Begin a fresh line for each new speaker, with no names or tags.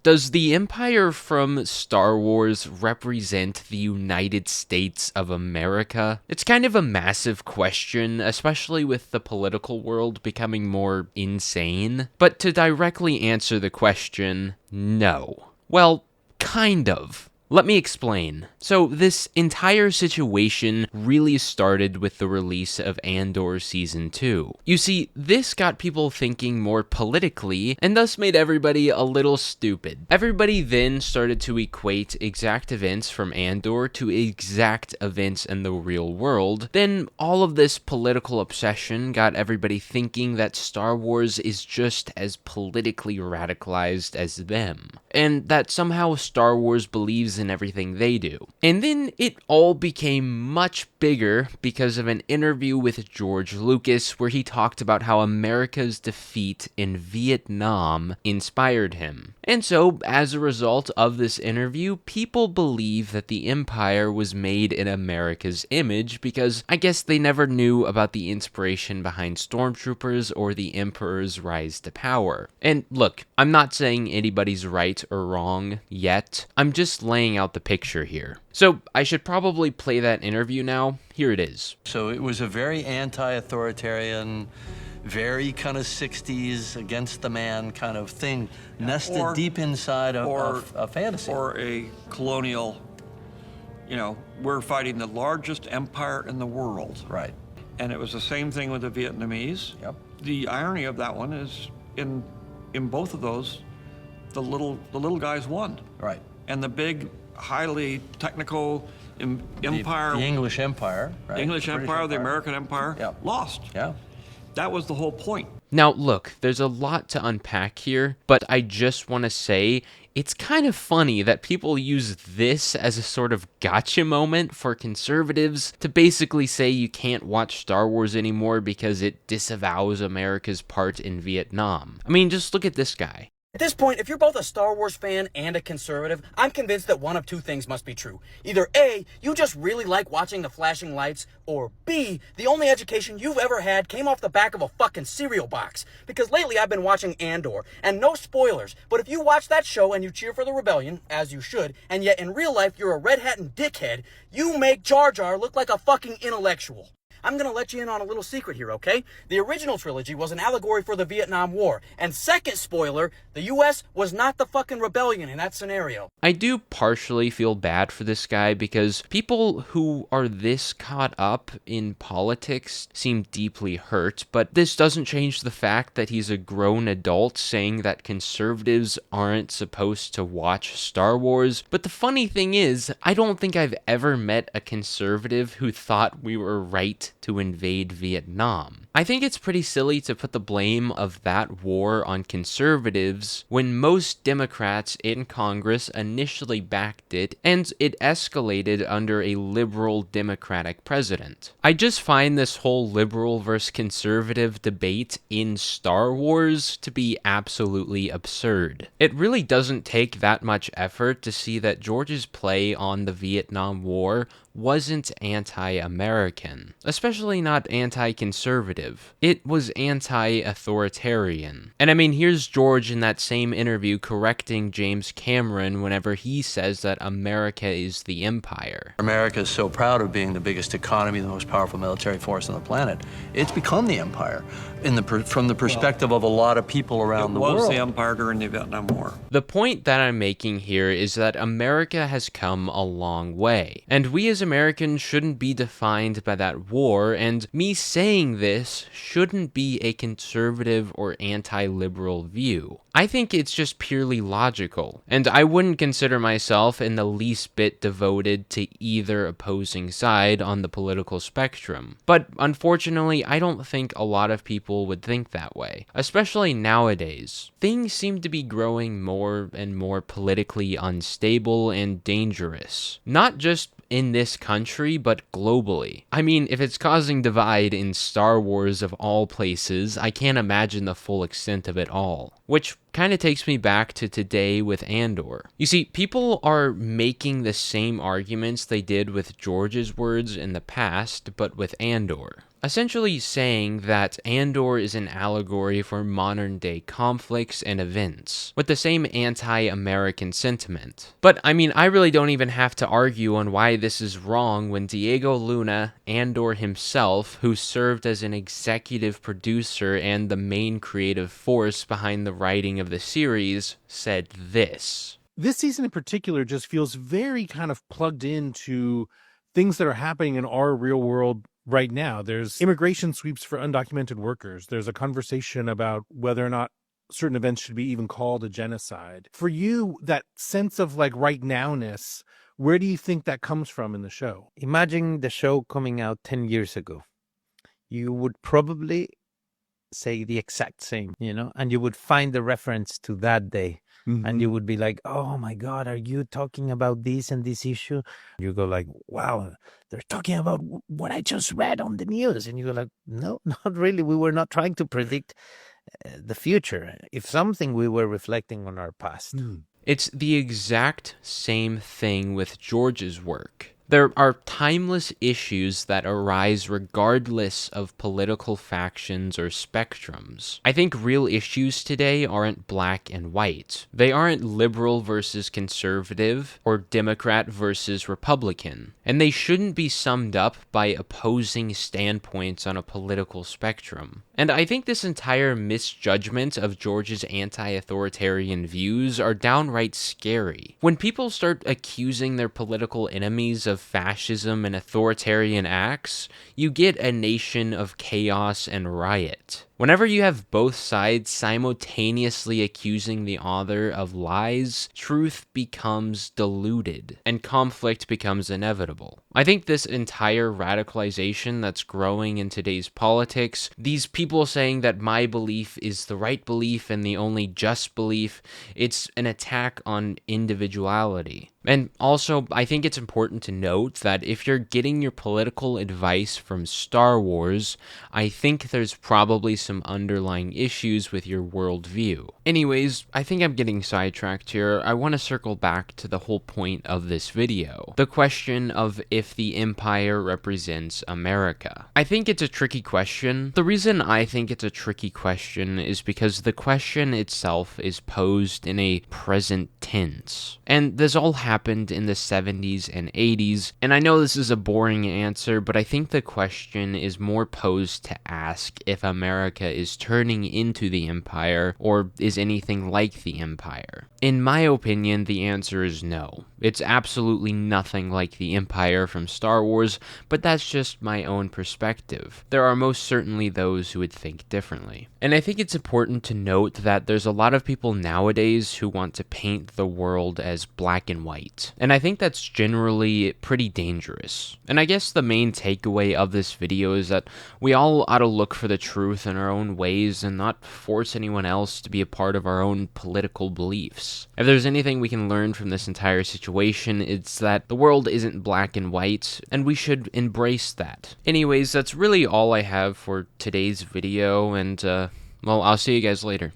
Does the Empire from Star Wars represent the United States of America? It's kind of a massive question, especially with the political world becoming more insane. But to directly answer the question, no. Well, kind of. Let me explain. So this entire situation really started with the release of Andor Season 2. You see, this got people thinking more politically, and thus made everybody a little stupid. Everybody then started to equate exact events from Andor to exact events in the real world. Then all of this political obsession got everybody thinking that Star Wars is just as politically radicalized as them, and that somehow Star Wars believes in everything they do. And then it all became much bigger because of an interview with George Lucas where he talked about how America's defeat in Vietnam inspired him. And so, as a result of this interview, people believe that the Empire was made in America's image because I guess they never knew about the inspiration behind stormtroopers or the Emperor's rise to power. And look, I'm not saying anybody's right or wrong yet. I'm just laying out the picture here. So I should probably play that interview now. Here it is.
So it was a very anti-authoritarian, very kind of 60s against the man kind of thing, nested deep inside of a fantasy.
Or a colonial, we're fighting the largest empire in the world.
Right.
And it was the same thing with the Vietnamese.
Yep.
The irony of that one is in both of those, the little guys won.
Right.
And the big, highly technical empire,
the English Empire, right?
The English Empire, the American Empire, lost.
Yeah.
That was the whole point.
Now, look, there's a lot to unpack here, but I just want to say it's kind of funny that people use this as a sort of gotcha moment for conservatives to basically say you can't watch Star Wars anymore because it disavows America's part in Vietnam. I mean, just look at this guy.
At this point, if you're both a Star Wars fan and a conservative, I'm convinced that one of two things must be true. Either A, you just really like watching the flashing lights, or B, the only education you've ever had came off the back of a fucking cereal box. Because lately I've been watching Andor, and no spoilers, but if you watch that show and you cheer for the rebellion, as you should, and yet in real life you're a red hat and dickhead, you make Jar Jar look like a fucking intellectual. I'm gonna let you in on a little secret here, okay? The original trilogy was an allegory for the Vietnam War. And second spoiler, the US was not the fucking rebellion in that scenario.
I do partially feel bad for this guy because people who are this caught up in politics seem deeply hurt, but this doesn't change the fact that he's a grown adult saying that conservatives aren't supposed to watch Star Wars. But the funny thing is, I don't think I've ever met a conservative who thought we were right to invade Vietnam. I think it's pretty silly to put the blame of that war on conservatives when most Democrats in Congress initially backed it and it escalated under a liberal Democratic president. I just find this whole liberal versus conservative debate in Star Wars to be absolutely absurd. It really doesn't take that much effort to see that George's play on the Vietnam War wasn't anti-American, especially not anti-conservative. It was anti-authoritarian. And I mean, here's George in that same interview correcting James Cameron whenever he says that America is the empire.
America is so proud of being the biggest economy, the most powerful military force on the planet. It's become the empire from the perspective of a lot of people around the world.
It was the empire during the Vietnam War.
The point that I'm making here is that America has come a long way, and we as Americans shouldn't be defined by that war, and me saying this shouldn't be a conservative or anti-liberal view. I think it's just purely logical, and I wouldn't consider myself in the least bit devoted to either opposing side on the political spectrum. But unfortunately, I don't think a lot of people would think that way, especially nowadays. Things seem to be growing more and more politically unstable and dangerous, not just in this country, but globally. I mean, if it's causing divide in Star Wars of all places, I can't imagine the full extent of it all. Which kind of takes me back to today with Andor. You see, people are making the same arguments they did with George's words in the past, but with Andor. essentially saying that Andor is an allegory for modern-day conflicts and events, with the same anti-American sentiment. But, I mean, I really don't even have to argue on why this is wrong when Diego Luna, Andor himself, who served as an executive producer and the main creative force behind the writing of the series, said this.
This season in particular just feels very kind of plugged into things that are happening in our real world right now. There's immigration sweeps for undocumented workers. There's a conversation about whether or not certain events should be even called a genocide. For you, that sense of like right nowness, where do you think that comes from in the show?
Imagine the show coming out 10 years ago. You would probably say the exact same, and you would find the reference to that day. Mm-hmm. And you would be like, oh my God, are you talking about this and this issue? You go like, wow, they're talking about what I just read on the news. And you go like, no, not really. We were not trying to predict the future. If something, we were reflecting on our past.
It's the exact same thing with George's work. There are timeless issues that arise regardless of political factions or spectrums. I think real issues today aren't black and white. They aren't liberal versus conservative or Democrat versus Republican. And they shouldn't be summed up by opposing standpoints on a political spectrum. And I think this entire misjudgment of George's anti-authoritarian views are downright scary. When people start accusing their political enemies of fascism and authoritarian acts, you get a nation of chaos and riot. Whenever you have both sides simultaneously accusing the other of lies, truth becomes diluted, and conflict becomes inevitable. I think this entire radicalization that's growing in today's politics, these people saying that my belief is the right belief and the only just belief, it's an attack on individuality. And also, I think it's important to note that if you're getting your political advice from Star Wars, I think there's probably some underlying issues with your worldview. Anyways, I think I'm getting sidetracked here. I want to circle back to the whole point of this video. The question of if the Empire represents America. I think it's a tricky question. The reason I think it's a tricky question is because the question itself is posed in a present tense. And this all happened in the 70s and 80s, and I know this is a boring answer, but I think the question is more posed to ask if America is turning into the Empire, or is anything like the Empire. In my opinion, the answer is no. It's absolutely nothing like the Empire from Star Wars, but that's just my own perspective. There are most certainly those who would think differently. And I think it's important to note that there's a lot of people nowadays who want to paint the world as black and white. And I think that's generally pretty dangerous. And I guess the main takeaway of this video is that we all ought to look for the truth in our own ways and not force anyone else to be a part of our own political beliefs. If there's anything we can learn from this entire situation, it's that the world isn't black and white, and we should embrace that. Anyways, that's really all I have for today's video, and well, I'll see you guys later.